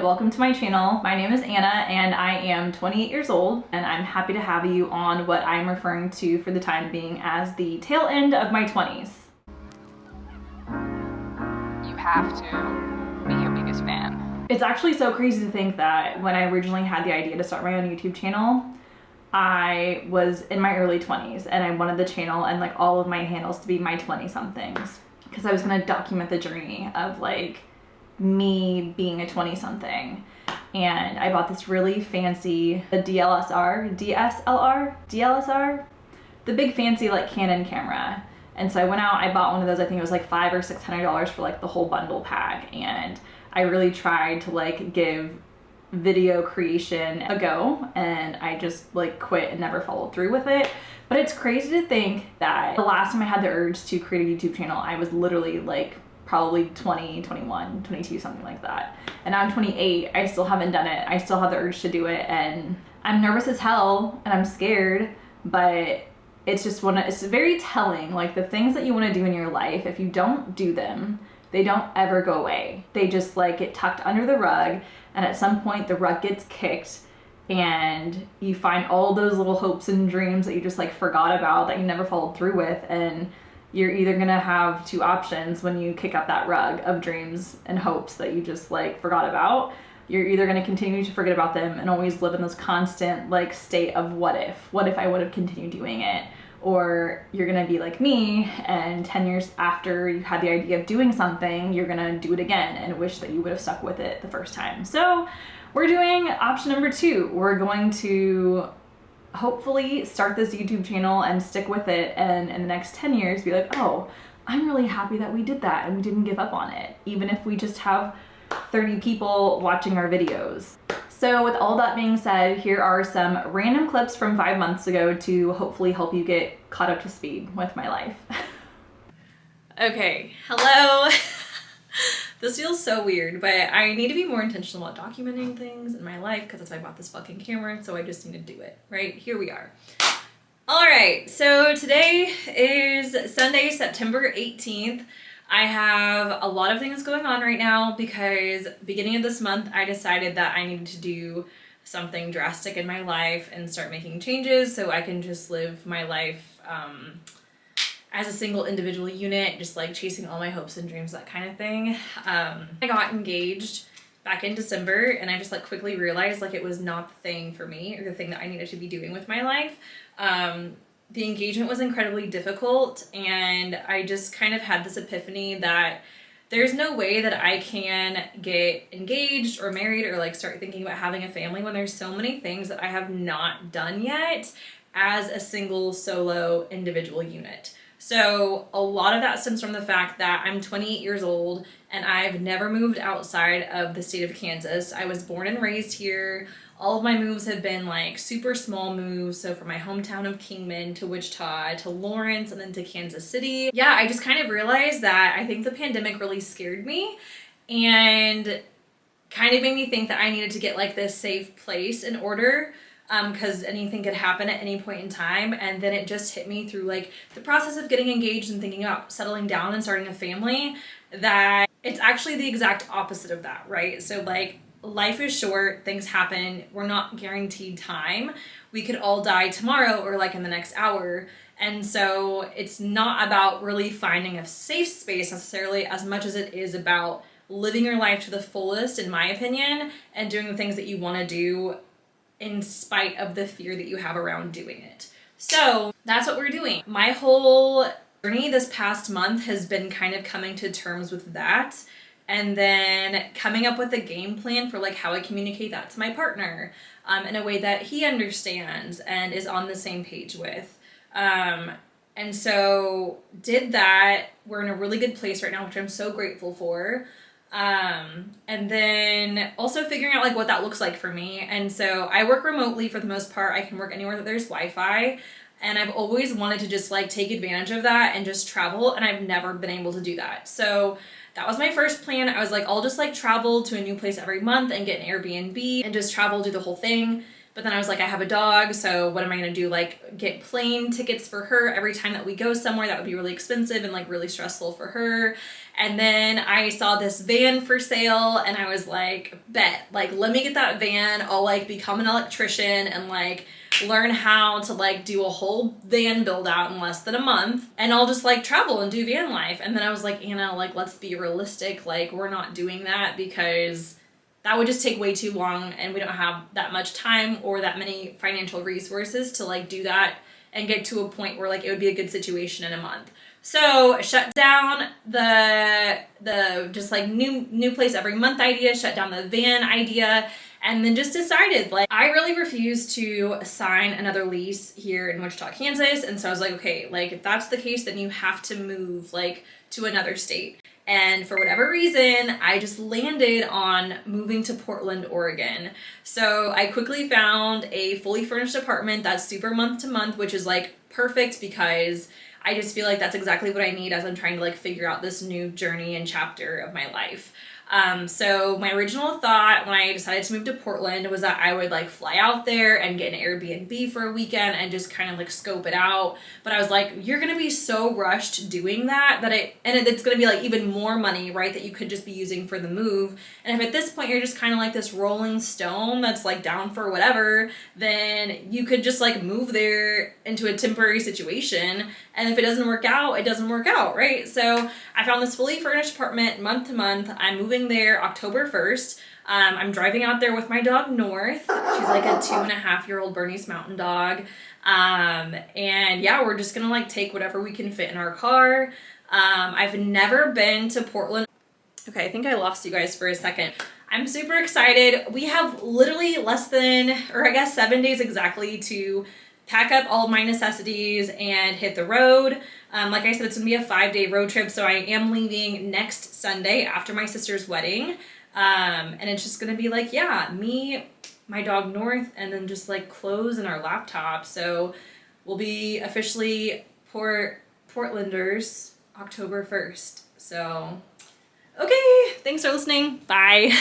welcome to my channel. My name is Anna and I am 28 years old and I'm happy to have you on what I'm referring to for the time being as the tail end of my 20s. You have to be your biggest fan. It's actually so crazy to think that when I originally had the idea to start my own YouTube channel, I was in my early 20s and I wanted the channel and like all of my handles to be my 20 somethings because I was going to document the journey of like me being a 20 something. And I bought this really fancy DSLR, the big fancy like Canon camera. And so I went out, I bought one of those. I think it was like $500 or $600 for like the whole bundle pack. And I really tried to like give video creation a go, and I just like quit and never followed through with it. But it's crazy to think that the last time I had the urge to create a YouTube channel, I was literally like probably 20, 21, 22, something like that. And now I'm 28, I still haven't done it. I still have the urge to do it and I'm nervous as hell and I'm scared, but it's just it's very telling. Like the things that you want to do in your life, if you don't do them, they don't ever go away. They just like get tucked under the rug, and at some point the rug gets kicked and you find all those little hopes and dreams that you just like forgot about, that you never followed through with. And you're either gonna have two options when you kick up that rug of dreams and hopes that you just like forgot about. You're either gonna continue to forget about them and always live in this constant like state of what if I would have continued doing it, or you're gonna be like me and 10 years after you had the idea of doing something, you're gonna do it again and wish that you would have stuck with it the first time. So we're doing option number 2. We're going to hopefully start this YouTube channel and stick with it, and in the next 10 years be like, oh, I'm really happy that we did that and we didn't give up on it, even if we just have 30 people watching our videos. So with all that being said, here are some random clips from 5 months ago to hopefully help you get caught up to speed with my life. Okay, hello. This feels so weird, but I need to be more intentional about documenting things in my life because that's why I bought this fucking camera, so I just need to do it, right? Here we are. All right, so today is Sunday, September 18th. I have a lot of things going on right now because beginning of this month, I decided that I needed to do something drastic in my life and start making changes so I can just live my life as a single individual unit, just like chasing all my hopes and dreams, that kind of thing. I got engaged back in December and I just like quickly realized like it was not the thing for me or the thing that I needed to be doing with my life. The engagement was incredibly difficult and I just kind of had this epiphany that there's no way that I can get engaged or married or like start thinking about having a family when there's so many things that I have not done yet as a single solo individual unit. So a lot of that stems from the fact that I'm 28 years old and I've never moved outside of the state of Kansas. I was born and raised here. All of my moves have been like super small moves. So from my hometown of Kingman to Wichita to Lawrence and then to Kansas City. Yeah, I just kind of realized that I think the pandemic really scared me and kind of made me think that I needed to get like this safe place in order, because anything could happen at any point in time. And then it just hit me through like the process of getting engaged and thinking about settling down and starting a family that it's actually the exact opposite of that, right? So like life is short, things happen, we're not guaranteed time. We could all die tomorrow or like in the next hour. And so it's not about really finding a safe space necessarily as much as it is about living your life to the fullest, in my opinion, and doing the things that you want to do in spite of the fear that you have around doing it. So that's what we're doing. My whole journey this past month has been kind of coming to terms with that and then coming up with a game plan for like how I communicate that to my partner in a way that he understands and is on the same page with. And so did that. We're in a really good place right now, which I'm so grateful for. And then also figuring out like what that looks like for me. And so I work remotely for the most part. I can work anywhere that there's Wi-Fi, and I've always wanted to just like take advantage of that and just travel, and I've never been able to do that. So that was my first plan. I was like, I'll just like travel to a new place every month and get an Airbnb and just travel, do the whole thing. But then I was like, I have a dog, so what am I gonna do? Like get plane tickets for her every time that we go somewhere? That would be really expensive and like really stressful for her. And then I saw this van for sale and I was like, bet, like, let me get that van. I'll like become an electrician and like learn how to like do a whole van build out in less than a month, and I'll just like travel and do van life. And then I was like, Anna, like, let's be realistic. Like, we're not doing that because that would just take way too long and we don't have that much time or that many financial resources to like do that and get to a point where like it would be a good situation in a month. So shut down the just like new place every month idea, shut down the van idea, and then just decided like I really refuse to sign another lease here in Wichita, Kansas. And so I was like, okay, like if that's the case, then you have to move like to another state. And for whatever reason, I just landed on moving to Portland, Oregon. So I quickly found a fully furnished apartment that's super month to month, which is like perfect because I just feel like that's exactly what I need as I'm trying to like figure out this new journey and chapter of my life. So my original thought when I decided to move to Portland was that I would like fly out there and get an Airbnb for a weekend and just kind of like scope it out. But I was like, you're going to be so rushed doing that it's going to be like even more money, right? That you could just be using for the move. And if at this point you're just kind of like this rolling stone that's like down for whatever, then you could just like move there into a temporary situation. And if it doesn't work out, it doesn't work out, right? So I found this fully furnished apartment month to month. I'm moving there October 1st. I'm driving out there with my dog North. She's like a 2.5-year-old Bernese Mountain Dog. And yeah, we're just gonna like take whatever we can fit in our car. I've never been to Portland. Okay, I think I lost you guys for a second. I'm super excited. We have literally less than, or I guess 7 days exactly to pack up all of my necessities and hit the road. Like I said, it's gonna be a 5-day road trip, so I am leaving next Sunday after my sister's wedding. And it's just gonna be like, yeah, me, my dog North, and then just like clothes and our laptop. So we'll be officially Portlanders October 1st. So, okay, thanks for listening. Bye.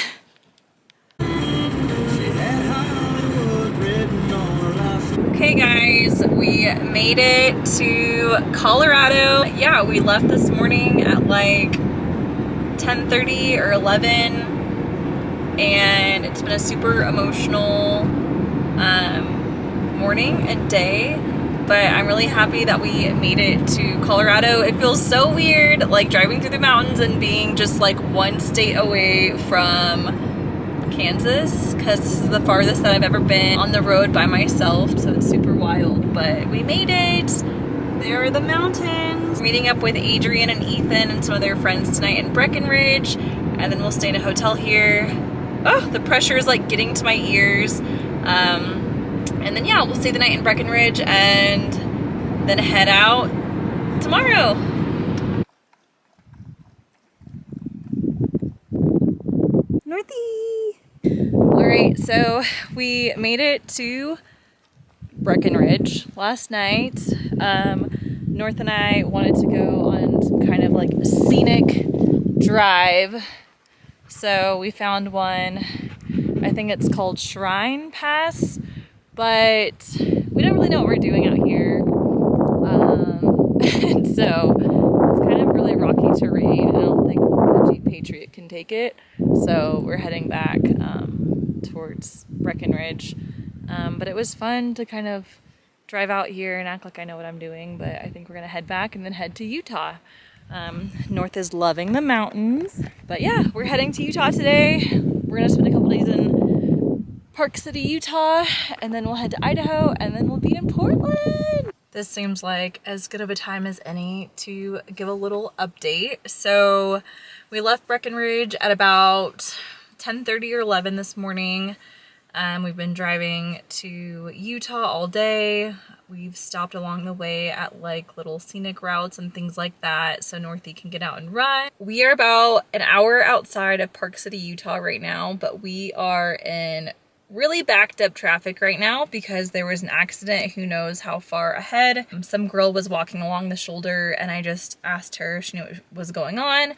Okay guys, we made it to Colorado. Yeah, we left this morning at like 10:30 or 11, and it's been a super emotional morning and day, but I'm really happy that we made it to Colorado. It feels so weird like driving through the mountains and being just like one state away from Kansas, because this is the farthest that I've ever been on the road by myself, so it's super wild. But we made it. There are the mountains. Meeting up with Adrian and Ethan and some of their friends tonight in Breckenridge, and then we'll stay in a hotel here. Oh, the pressure is like getting to my ears. And then yeah, we'll stay the night in Breckenridge and then head out tomorrow. Northie! Alright, so we made it to Breckenridge last night. North and I wanted to go on some kind of like scenic drive. So we found one, I think it's called Shrine Pass, but we don't really know what we're doing out here. And so it's kind of really rocky terrain. I don't think the Jeep Patriot can take it. So we're heading back towards Breckenridge. But it was fun to kind of drive out here and act like I know what I'm doing, but I think we're gonna head back and then head to Utah. North is loving the mountains, but yeah, we're heading to Utah today. We're gonna spend a couple days in Park City, Utah, and then we'll head to Idaho, and then we'll be in Portland. This seems like as good of a time as any to give a little update. So we left Breckenridge at about 10:30 or 11 this morning. We've been driving to Utah all day. We've stopped along the way at like little scenic routes and things like that so Northie can get out and run. We are about an hour outside of Park City, Utah right now, but we are in really backed up traffic right now because there was an accident who knows how far ahead. Some girl was walking along the shoulder and I just asked her if she knew what was going on,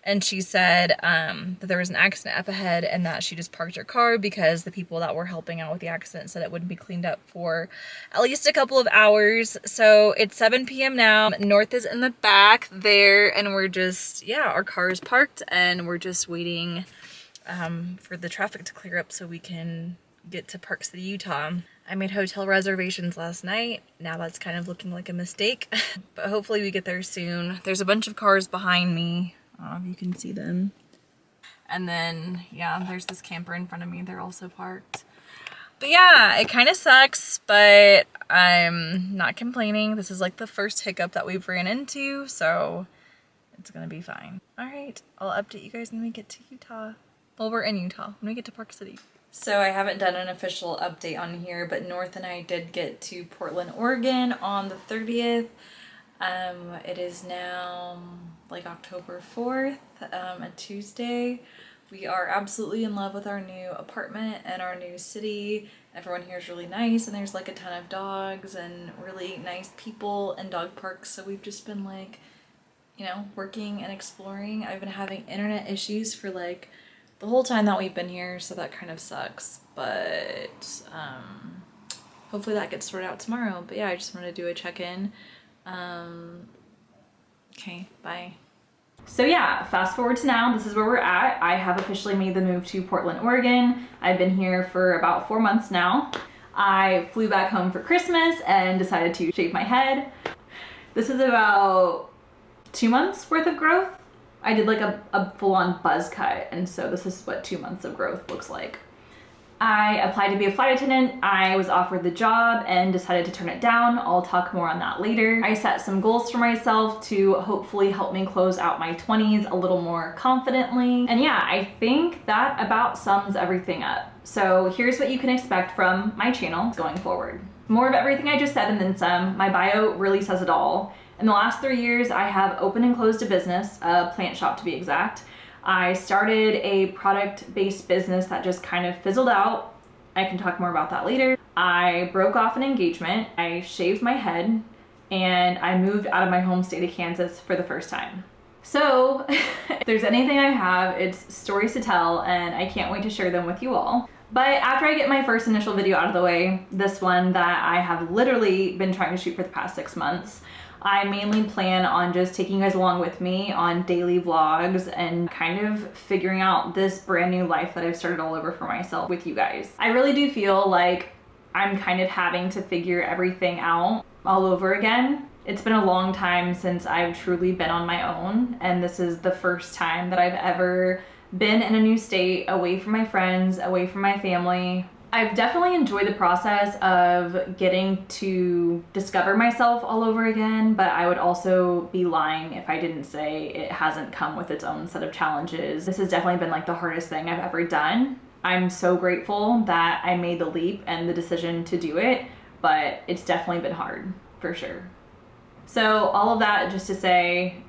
and she said that there was an accident up ahead and that she just parked her car because the people that were helping out with the accident said it wouldn't be cleaned up for at least a couple of hours. So it's 7 p.m. now. North is in the back there, and we're just, yeah, our car is parked and we're just waiting for the traffic to clear up so we can get to Park City, Utah. I made hotel reservations last night. Now that's kind of looking like a mistake, but hopefully we get there soon. There's a bunch of cars behind me. I don't know if you can see them. And then, yeah, there's this camper in front of me. They're also parked. But yeah, it kind of sucks, but I'm not complaining. This is like the first hiccup that we've ran into, so it's gonna be fine. All right, I'll update you guys when we get to Utah. Well, we're in Utah when we get to Park City. So I haven't done an official update on here, but North and I did get to Portland, Oregon on the 30th. It is now like October 4th, a Tuesday. We are absolutely in love with our new apartment and our new city. Everyone here is really nice, and there's like a ton of dogs and really nice people and dog parks. So we've just been like, you know, working and exploring. I've been having internet issues for like the whole time that we've been here, so that kind of sucks, but hopefully that gets sorted out tomorrow. But yeah, I just wanted to do a check-in. Okay, bye. So yeah, fast forward to now, this is where we're at. I have officially made the move to Portland, Oregon. I've been here for about 4 months now. I flew back home for Christmas and decided to shave my head. This is about 2 months worth of growth. I did like a full-on buzz cut, and so this is what 2 months of growth looks like. I applied to be a flight attendant. I was offered the job and decided to turn it down. I'll talk more on that later. I set some goals for myself to hopefully help me close out my 20s a little more confidently. And yeah, I think that about sums everything up. So here's what you can expect from my channel going forward. More of everything I just said and then some. My bio really says it all. In the last 3 years, I have opened and closed a business, a plant shop to be exact. I started a product-based business that just kind of fizzled out. I can talk more about that later. I broke off an engagement, I shaved my head, and I moved out of my home state of Kansas for the first time. So if there's anything I have, it's stories to tell, and I can't wait to share them with you all. But after I get my first initial video out of the way, this one that I have literally been trying to shoot for the past 6 months, I mainly plan on just taking you guys along with me on daily vlogs and kind of figuring out this brand new life that I've started all over for myself with you guys. I really do feel like I'm kind of having to figure everything out all over again. It's been a long time since I've truly been on my own, and this is the first time that I've ever been in a new state, away from my friends, away from my family. I've definitely enjoyed the process of getting to discover myself all over again, but I would also be lying if I didn't say it hasn't come with its own set of challenges. This has definitely been like the hardest thing I've ever done. I'm so grateful that I made the leap and the decision to do it, but it's definitely been hard, for sure. So all of that just to say,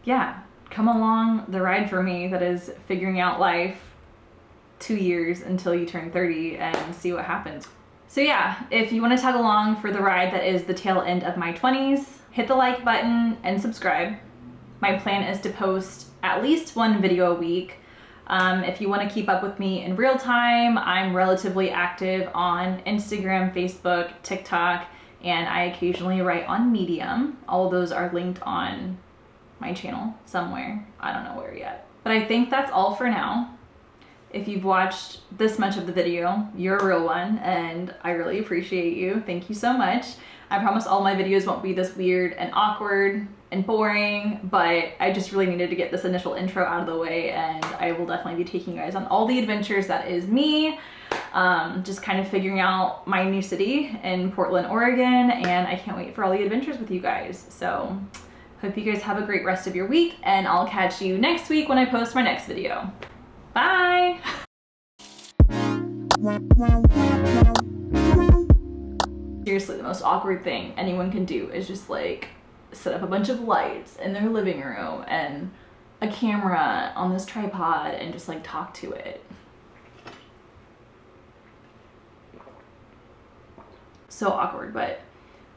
yeah, come along the ride for me that is figuring out life. 2 years until you turn 30 and see what happens. So yeah, if you want to tag along for the ride that is the tail end of my 20s, hit the like button and subscribe. My plan is to post at least 1 video a week. If you want to keep up with me in real time, I'm relatively active on Instagram, Facebook, TikTok, and I occasionally write on Medium. All of those are linked on my channel somewhere. I don't know where yet. But I think that's all for now. If you've watched this much of the video, you're a real one, and I really appreciate you. Thank you so much. I promise all my videos won't be this weird and awkward and boring, but I just really needed to get this initial intro out of the way, and I will definitely be taking you guys on all the adventures that is me. Just kind of figuring out my new city in Portland, Oregon, and I can't wait for all the adventures with you guys. So hope you guys have a great rest of your week, and I'll catch you next week when I post my next video. Bye! Seriously, the most awkward thing anyone can do is just like set up a bunch of lights in their living room and a camera on this tripod and just like talk to it. So awkward, but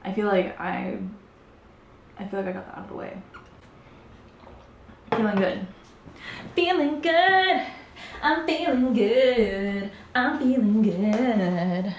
I feel like I got that out of the way. Feeling good. Feeling good. I'm feeling good. I'm feeling good.